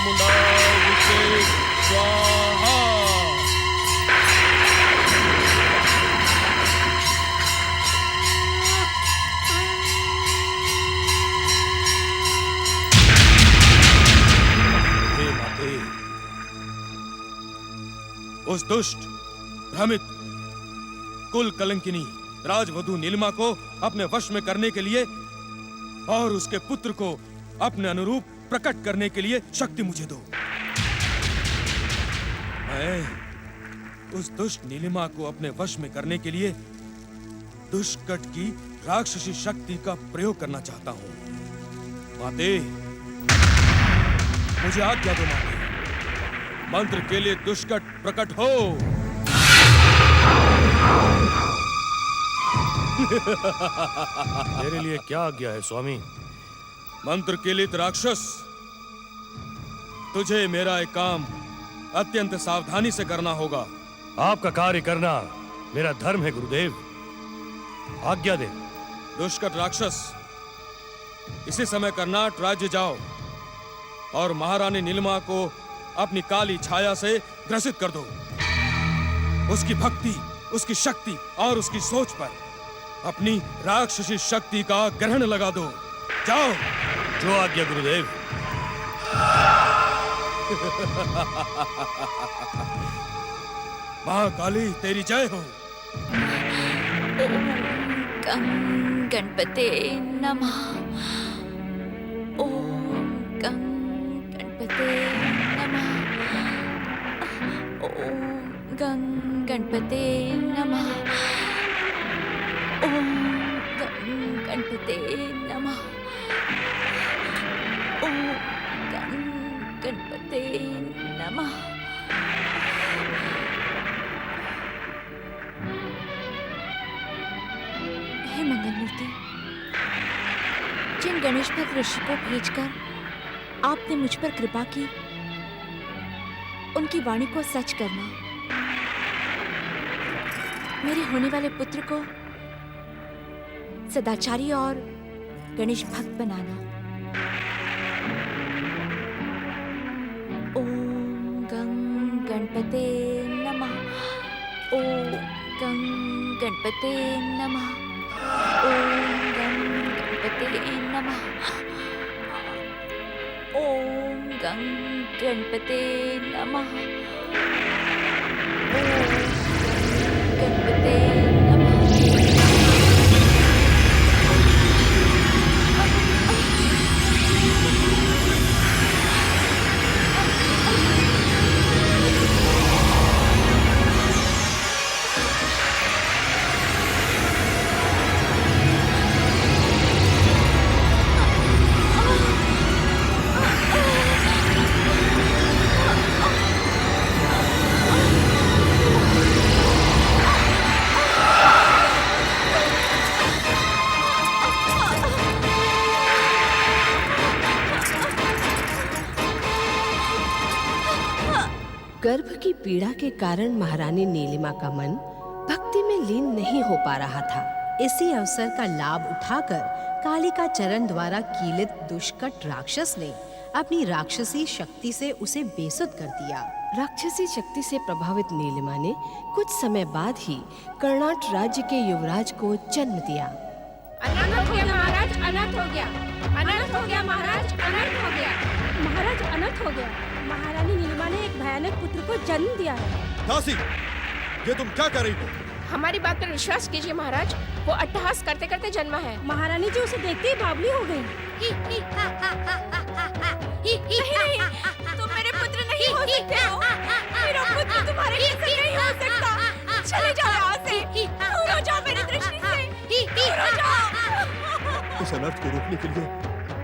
चामुंडा विषे स्वाहा। हे माते, उस दुष्ट भ्रमित कुल कलंकिनी राजवधू नीलिमा को अपने वश में करने के लिए और उसके पुत्र को अपने अनुरूप प्रकट करने के लिए शक्ति मुझे दो। मैं उस दुष्ट नीलिमा को अपने वश में करने के लिए दुष्कट की राक्षसी शक्ति का प्रयोग करना चाहता हूं। माते, मुझे आज्ञा दो माते, मंत्र के लिए दुष्कट प्रकट हो। मेरे लिए क्या आज्ञा है स्वामी? मंत्र केलित राक्षस, तुझे मेरा एक काम अत्यंत सावधानी से करना होगा। आपका कार्य करना मेरा धर्म है गुरुदेव, आज्ञा दे। दुष्कट राक्षस, इसी समय कर्नाट राज्य जाओ और महारानी नीलिमा को अपनी काली छाया से ग्रसित कर दो। उसकी भक्ति, उसकी शक्ति और उसकी सोच पर अपनी राक्षसी शक्ति का ग्रहण लगा दो। जाओ। जो आज्ञा गुरुदेव। महाकाली तेरी जय हो। ओम गं गणपते नमः। ओम गं गणपते नमः। ओम गं गणपते नमः। ओम गं गणपते नमः। ओम गं गणपते नमः। हे मंगलमूर्ति, जिन गणेश भक्त ऋषि को भेजकर आपने मुझ पर कृपा की, उनकी वाणी को सच करना, मेरे होने वाले पुत्र को सदाचारी और गणेश भक्त बनाना। ओम गं गणपते नमः। ओम गं गणपते नमः। ओम गं गणपते नमः। ओम गं गणपते नमः। ओम गणपते नमः। गर्भ की पीड़ा के कारण महारानी नीलिमा का मन भक्ति में लीन नहीं हो पा रहा था। इसी अवसर का लाभ उठाकर कालिका चरण द्वारा कीलित दुष्कट राक्षस ने अपनी राक्षसी शक्ति से उसे बेसुध कर दिया। राक्षसी शक्ति से प्रभावित नीलिमा ने कुछ समय बाद ही कर्नाट राज्य के युवराज को जन्म दिया। अनर्थ हो गया महाराज, अनर्थ हो गया। अनर्थ हो गया महाराज, अनर्थ हो गया। महाराज अनर्थ हो गया। महारानी नीलिमा ने एक भयानक पुत्र को जन्म दिया है। दासी, ये तुम क्या कर रही हो? हमारी बात पर विश्वास कीजिए महाराज, वो अट्टहास करते करते जन्मा है। महारानी जी उसे देखते ही बावली हो गई। नहीं, तुम मेरे पुत्र नहीं हो सकते हो। मेरा पुत्र तुम्हारे जैसा नहीं हो सकता। चले जाओ यहाँ से, दूर हो जाओ मेरी दृष्टि से, दूर हो जाओ। इस अनर्थ को रोकने के लिए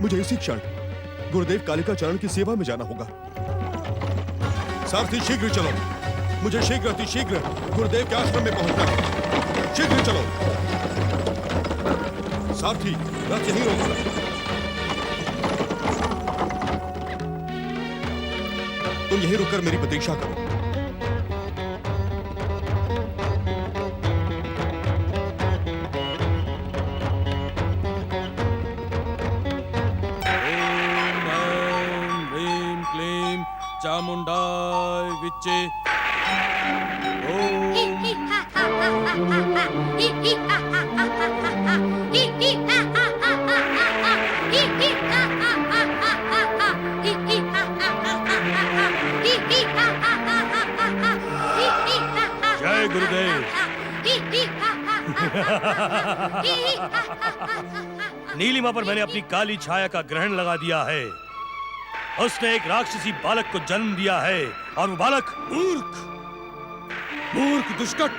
मुझे इसी क्षण गुरुदेव कालिका चरण की सेवा में जाना होगा। सारथी शीघ्र चलो, मुझे शीघ्र अतिशीघ्र गुरुदेव के आश्रम में पहुंचना है। शीघ्र चलो। सारथी, रथ यहीं रोको। तुम यहीं रुककर मेरी प्रतीक्षा करो। ओम ऐं ह्रीं क्लीं चामुंडाय विच्चे ओम जय गुरुदेव। नीलिमा पर मैंने अपनी काली छाया का ग्रहण लगा दिया है। उसने एक राक्षसी बालक को जन्म दिया है और वो बालक मूर्ख दुष्कट,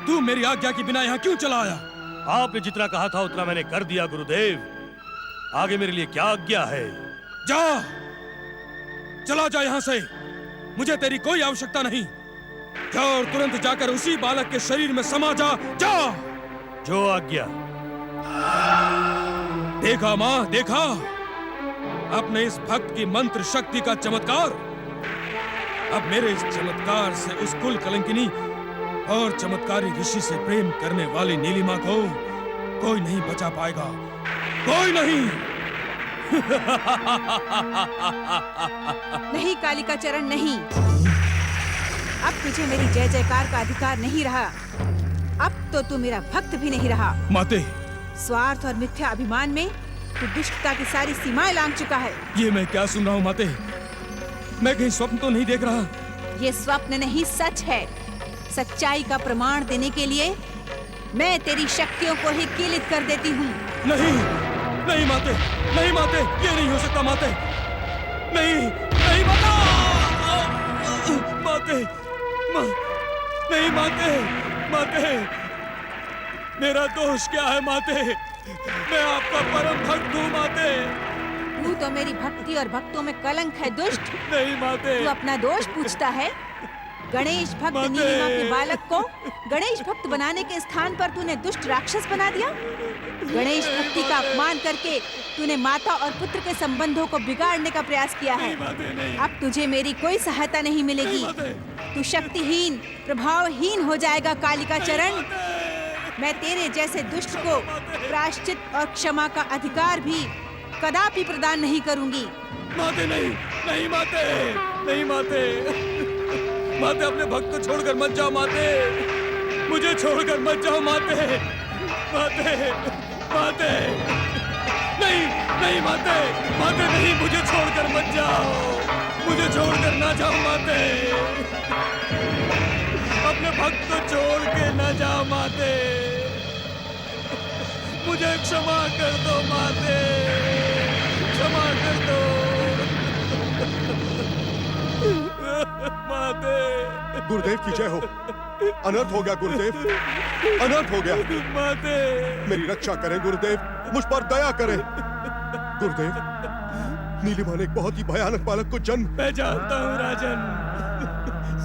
तू मेरी आज्ञा के बिना यहाँ क्यों चला आया? आपने जितना कहा था उतना मैंने कर दिया गुरुदेव। आगे मेरे लिए क्या आज्ञा है? जा, चला जा यहाँ से। मुझे तेरी कोई आवश्यकता नहीं। जा और तुरंत जाकर उसी बालक के शरीर में समा जा। जा। जो आज्ञा। देखा माँ, देखा अपने इस भक्त की मंत्र शक्ति का चमत्कार। अब मेरे इस चमत्कार से उस कुल कलंकिनी और चमत्कारी ऋषि से प्रेम करने वाली नीलिमा को कोई नहीं बचा पाएगा, कोई नहीं। नहीं कालिका चरण, नहीं। अब तुझे मेरी जय जयकार का अधिकार नहीं रहा। अब तो तू मेरा भक्त भी नहीं रहा। माते, स्वार्थ और मिथ्या अभिमान में तू दुष्टता की सारी सीमाएं लांघ चुका है। ये मैं क्या सुन रहा हूँ माते? मैं कहीं स्वप्न तो नहीं देख रहा? ये स्वप्न नहीं, सच है। सच्चाई का प्रमाण देने के लिए मैं तेरी शक्तियों को ही कीलित कर देती हूँ। नहीं, नहीं माते, नहीं माते, ये नहीं हो सकता माते। नहीं, नहीं माता, माते, नहीं माते, माते, मेरा दोष क्या है माते? मैं आपका परम भक्त हूँ माते। तू तो मेरी भक्ति और भक्तों में कलंक है, दुष्ट। नहीं माते। तू अपना दोष पूछता है। गणेश भक्त नीलिमा के बालक को गणेश भक्त बनाने के स्थान पर तूने दुष्ट राक्षस बना दिया। गणेश भक्ति का अपमान करके तूने माता और पुत्र के संबंधों को बिगाड़ने का प्रयास किया है। अब तुझे मेरी कोई सहायता नहीं मिलेगी। तू शक्तिहीन, प्रभावहीन हो जाएगा कालिका चरण। मैं तेरे जैसे दुष्ट को प्रायश्चित और क्षमा का अधिकार भी कदापि प्रदान नहीं करूंगी। माते, नहीं, नहीं माते, नहीं माते, माते अपने भक्त को छोड़कर मत जाओ माते, मुझे छोड़कर मत जाओ माते, माते, माते, नहीं, नहीं माते, माते नहीं, मुझे छोड़कर मत जाओ, मुझे छोड़कर ना जाओ माते, अपने भक्त को छोड़ के ना जाओ माते, मुझे क्षमा कर दो माते, क्षमा कर दो माते। गुरुदेव की जय हो। अनर्थ हो गया गुरुदेव, अनर्थ हो गया। माते, मेरी रक्षा करें गुरुदेव, मुझ पर दया करें। गुरुदेव, नीलिमा ने एक बहुत ही भयानक बालक को जन्म। मैं जानता हूँ राजन,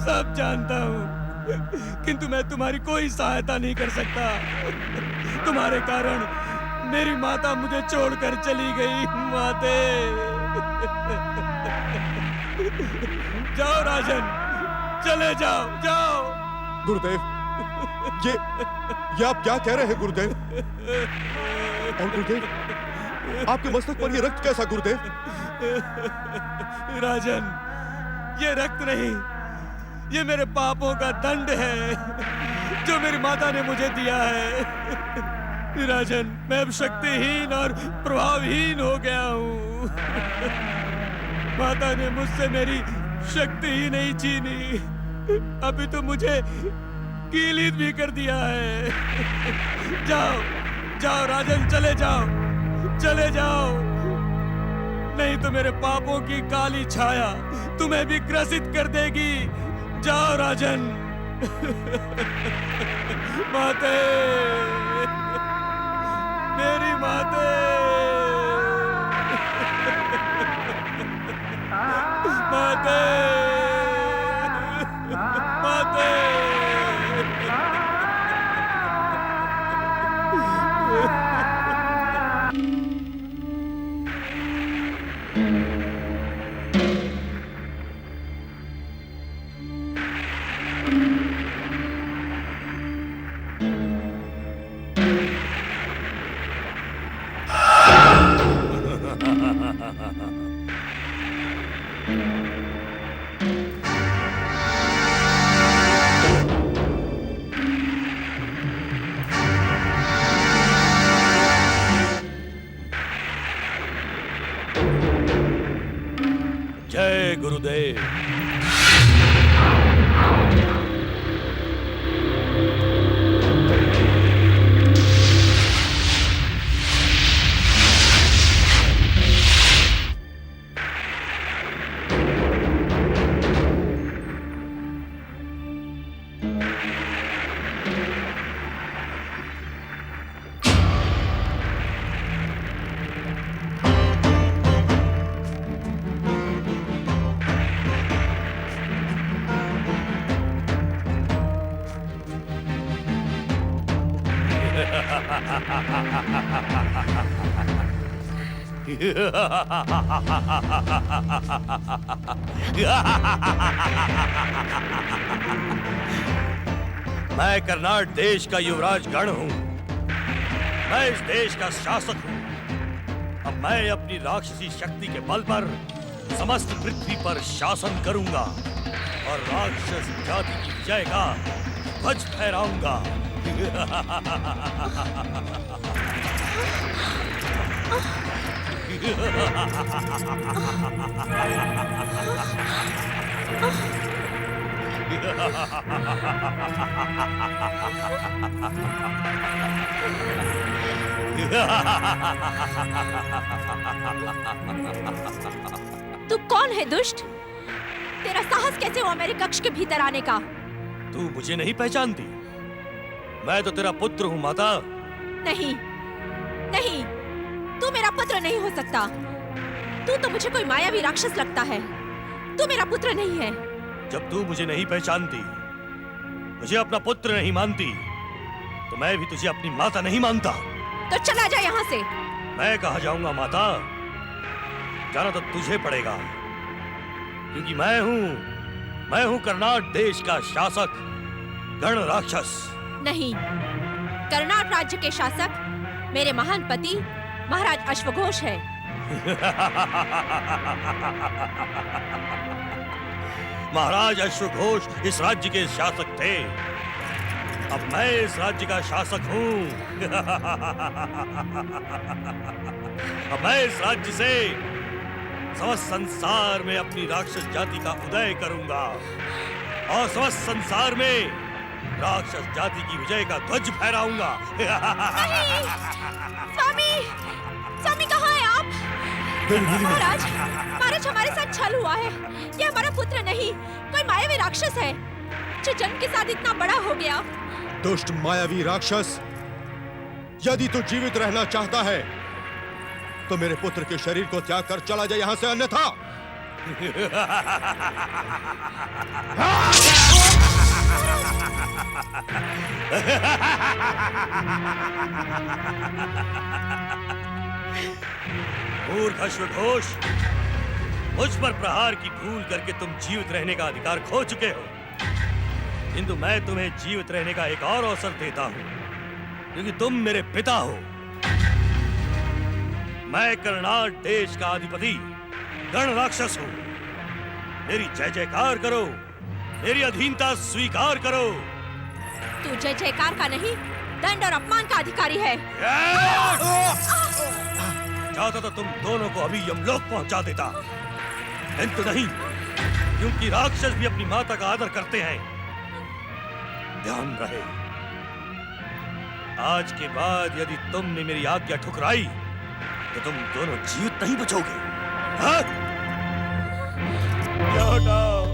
सब जानता हूँ, किंतु मैं तुम्हारी कोई सहायता नहीं कर सकता। तुम्हारे कारण मेरी माता मुझे छोड़कर चली गई। माते, जाओ राजन, चले जाओ, जाओ। गुरुदेव, ये आप क्या कह रहे हैं गुरुदेव? और गुरुदेव, आपके मस्तक पर ये रक्त कैसा गुरुदेव? राजन, ये रक्त नहीं, ये मेरे पापों का दंड है जो मेरी माता ने मुझे दिया है। राजन, मैं अब शक्तिहीन और प्रभावहीन हो गया हूँ। माता ने मुझसे मेरी शक्ति ही नहीं छीनी, अभी तो मुझे कीलित भी कर दिया है। जाओ, जाओ राजन, चले जाओ, चले जाओ, नहीं तो मेरे पापों की काली छाया तुम्हें भी ग्रसित कर देगी। जाओ राजन। माते, मेरी माते, माते, माते। जय गुरुदेव। मैं कर्नाट देश का युवराज गण हूं। मैं इस देश का शासक हूं। अब मैं अपनी राक्षसी शक्ति के बल पर समस्त पृथ्वी पर शासन करूंगा और राक्षस जाति की विजय का ध्वज फहराऊंगा। तू कौन है दुष्ट? तेरा साहस कैसे हुआ मेरे कक्ष के भीतर आने का? तू मुझे नहीं पहचानती? मैं तो तेरा पुत्र हूँ माता। नहीं, नहीं, तू मेरा पुत्र नहीं हो सकता। तू तो मुझे कोई मायावी राक्षस लगता है। तू मेरा पुत्र नहीं है। जब तू मुझे नहीं पहचानती, मुझे अपना पुत्र नहीं मानती, तो मैं भी तुझे अपनी माता नहीं मानता। तो चला जा यहाँ से। मैं कहाँ जाऊंगा माता? जाना तो तुझे पड़ेगा, क्योंकि मैं हूँ कर्नाट देश का शासक गण राक्षस। नहीं, कर्नाट राज्य के शासक मेरे महान पति महाराज अश्वघोष है। महाराज अश्वघोष इस राज्य के शासक थे। अब मैं इस राज्य का शासक हूँ। अब मैं इस राज्य से समस्त संसार में अपनी राक्षस जाति का उदय करूंगा और समस्त संसार में राक्षस जाति की विजय का ध्वज फहराऊंगा। स्वामी, स्वामी कहाँ हैं आप? महाराज, महाराज हमारे साथ छल हुआ है। ये हमारा पुत्र नहीं, कोई मायावी राक्षस है जो जन्म के साथ इतना बड़ा हो गया। दुष्ट मायावी राक्षस, यदि तू जीवित रहना चाहता है तो मेरे पुत्र के शरीर को त्याग कर चला जा यहाँ से, अन्यथा मूर्ख अश्वघोष, मुझ पर प्रहार की भूल करके तुम जीवित रहने का अधिकार खो चुके हो, किंतु मैं तुम्हें जीवित रहने का एक और अवसर देता हूं, क्योंकि तुम मेरे पिता हो। मैं कर्नाट देश का अधिपति गण राक्षस हूं। मेरी जय जयकार करो, मेरी अधीनता स्वीकार करो। तू जय जयकार का नहीं, दंड और अपमान का अधिकारी है। चाहता तो तुम दोनों को अभी यमलोक पहुंचा देता, किंतु नहीं, क्योंकि राक्षस भी अपनी माता का आदर करते हैं। ध्यान रहे, आज के बाद यदि तुमने मेरी आज्ञा ठुकराई तो तुम दोनों जीवित नहीं बचोगे। हाँ? लौटाओ,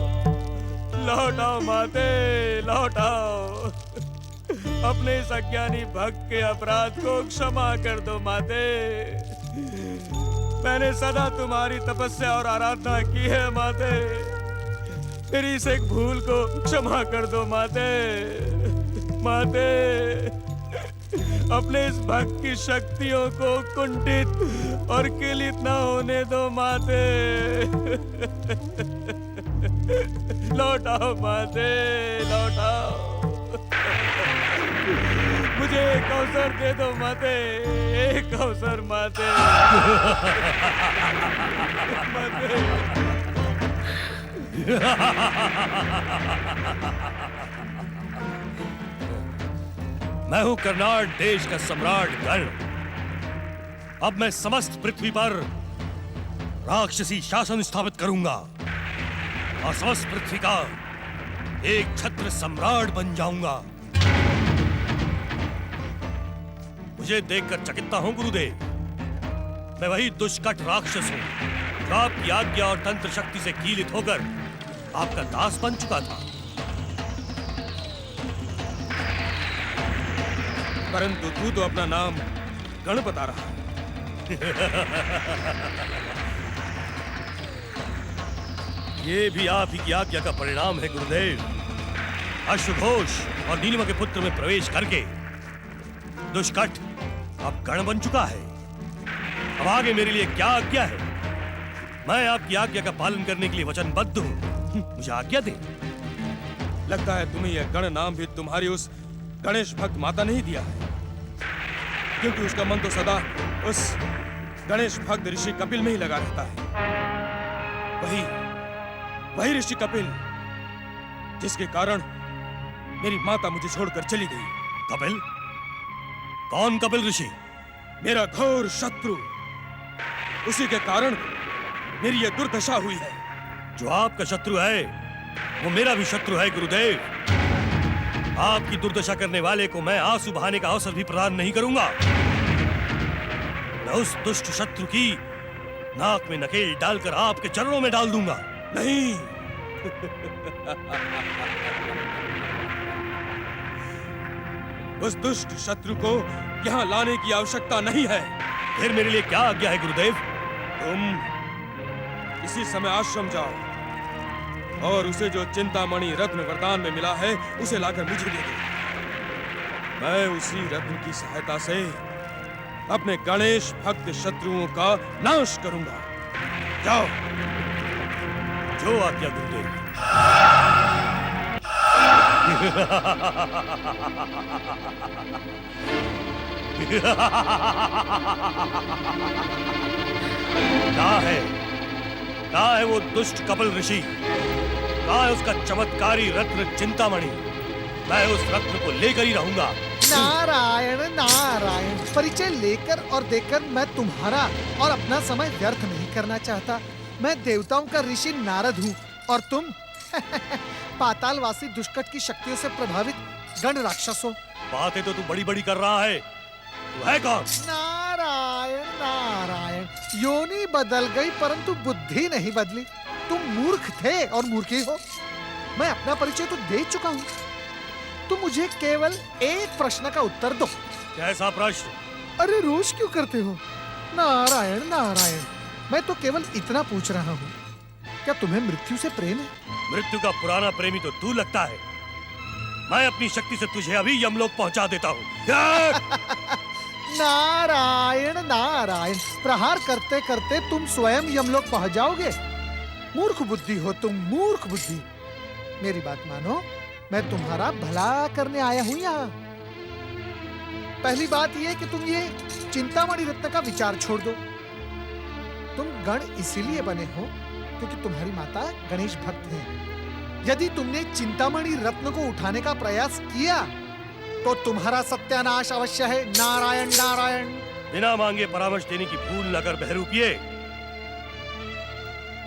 लौटाओ माते, लौटाओ। अपने इस अज्ञानी भक्त के अपराध को क्षमा कर दो माते। मैंने सदा तुम्हारी तपस्या और आराधना की है माते। मेरी इस एक भूल को क्षमा कर दो माते। माते, अपने इस भक्त की शक्तियों को कुंठित और किलित न होने दो माते। लौटाओ माते, लौटाओ। मुझे एक अवसर दे दो माते, एक अवसर माते। माते। मैं हूं कर्नाट देश का सम्राट गण। अब मैं समस्त पृथ्वी पर राक्षसी शासन स्थापित करूंगा और समस्त पृथ्वी का एक छत्र सम्राट बन जाऊंगा। मुझे देखकर चकित्ता हूं गुरुदेव। मैं वही दुष्कट राक्षस हूं जो आपकी आज्ञा और तंत्र शक्ति से कीलित होकर आपका दास बन चुका था। परंतु तू तो अपना नाम गण बता रहा है। ये भी आप ही की आज्ञा का परिणाम है गुरुदेव। अश्वघोष और नीलिमा के पुत्र में प्रवेश करके दुष्कट अब गण बन चुका है। अब आगे मेरे लिए क्या आज्ञा है? मैं आपकी आज्ञा का पालन करने के लिए वचनबद्ध हूं। मुझे आज्ञा दें। लगता है तुम्हें यह गण नाम भी तुम्हारी उस गणेश भक्त माता ने ही दिया है, क्योंकि उसका मन तो सदा उस गणेश भक्त ऋषि कपिल में ही लगा रहता है। वही ऋषि कपिल जिसके कारण मेरी माता मुझे छोड़कर चली गई। कपिल? कौन कपिल ऋषि? मेरा घोर शत्रु। उसी के कारण मेरी यह दुर्दशा हुई है। जो आपका शत्रु है वो मेरा भी शत्रु है गुरुदेव। आपकी दुर्दशा करने वाले को मैं आंसू बहाने का अवसर भी प्रदान नहीं करूंगा। मैं उस दुष्ट शत्रु की नाक में नकेल डालकर आपके चरणों में डाल दूंगा। नहीं। उस दुष्ट शत्रु को यहाँ लाने की आवश्यकता नहीं है। फिर मेरे लिए क्या आज्ञा है गुरुदेव? तुम इसी समय आश्रम जाओ और उसे जो चिंतामणि रत्न वरदान में मिला है उसे लाकर मुझे दे दो। मैं उसी रत्न की सहायता से अपने गणेश भक्त शत्रुओं का नाश करूंगा। जाओ। जो आज्ञा गुरुदेव। कहाँ है वो दुष्ट कपिल ऋषि? कहाँ है उसका चमत्कारी रत्न चिंतामणि? मैं उस रत्न को लेकर ही रहूंगा। नारायण नारायण, परिचय लेकर और देकर मैं तुम्हारा और अपना समय व्यर्थ नहीं करना चाहता। मैं देवताओं का ऋषि नारद हूँ और तुम पातालवासी दुष्कट की शक्तियों से प्रभावित गण राक्षस हो। बातें तो तू बड़ी बड़ी कर रहा है। तू है कौन? नारायण नारायण, योनि बदल गई परंतु बुद्धि नहीं बदली। तुम मूर्ख थे और मूर्ख ही हो। मैं अपना परिचय तो दे चुका हूँ। तुम मुझे केवल एक प्रश्न का उत्तर दो। कैसा प्रश्न? अरे रोज क्यों करते हो? नारायण नारायण, मैं तो केवल इतना पूछ रहा हूँ, क्या तुम्हें मृत्यु से प्रेम है? मृत्यु का पुराना प्रेमी तो तू लगता है। मैं अपनी शक्ति से तुझे अभी यमलोक पहुंचा देता हूँ। नारायण नारायण, प्रहार करते करते तुम स्वयं यमलोक पहुंच जाओगे। मूर्ख बुद्धि हो तुम, मूर्ख बुद्धि। मेरी बात मानो, मैं तुम्हारा भला करने आया हूं यहाँ। पहली बात यह कि तुम ये चिंतामणि रत्न का विचार छोड़ दो। तुम गण इसीलिए बने हो क्योंकि तुम्हारी माता गणेश भक्त है। यदि तुमने चिंतामणि रत्न को उठाने का प्रयास किया तो तुम्हारा सत्यानाश अवश्य है। नारायण नारायण। बिना मांगे परामर्श देने की भूल न कर बहरूपिये।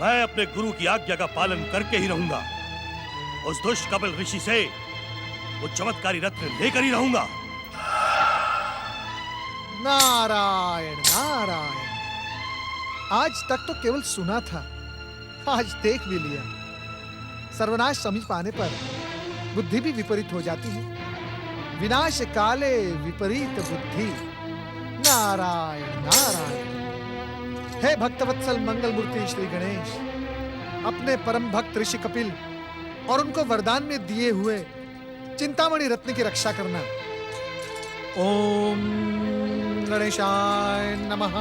मैं अपने गुरु की आज्ञा का पालन करके ही रहूंगा। उस दुष्ट कपिल ऋषि से वो चमत्कारी रत्न लेकर ही रहूंगा। नारायण नारायण, आज तक तो केवल सुना था, आज देख भी लिया। सर्वनाश समीप आने पर बुद्धि भी विपरीत हो जाती है। विनाश काले विपरीत बुद्धि। नारायण नारायण। हे भक्तवत्सल मंगल मूर्ति श्री गणेश, अपने परम भक्त ऋषि कपिल और उनको वरदान में दिए हुए चिंतामणि रत्न की रक्षा करना। ओम गणेशाय नमः।